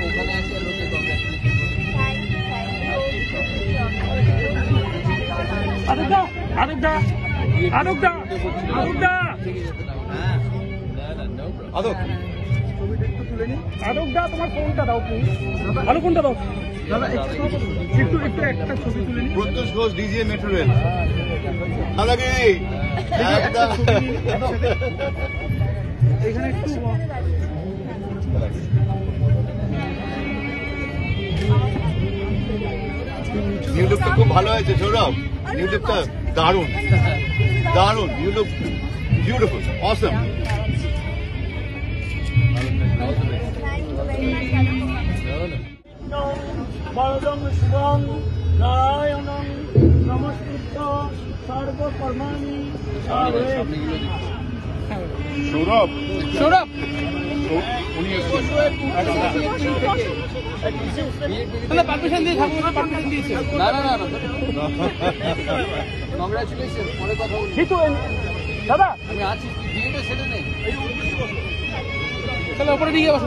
ওখানে আছে লোকে তোমার ফোনটা দাও প্লিজ। আরো কোনটা দাও দাদা, একটু একটা ছবি তুলে নিন। প্রত্যুষ ঘোষ, ডিজে মেট্রো রেল। দাদাকে এখানে একটু নিউ লুকটা খুব ভালো হয়েছে সৌরভ, নিউ লুকটা দারুণ দারুণ, নিউ লুক বিউটিফুল, অসম। বরদং শুভং নারায়ণং নমস্কৃত্য সর্বকর্মাণি সৌরভ সৌরভ উনি পারমিশন দিয়ে থাকুন, পারমিশন দিয়েছে। না না না কংগ্রাচুলেশন, পরে কথা বলবো। দাদা আমি আছি, বিয়েটা সেরে নেই। তাহলে ওপরে নিয়ে যাবো।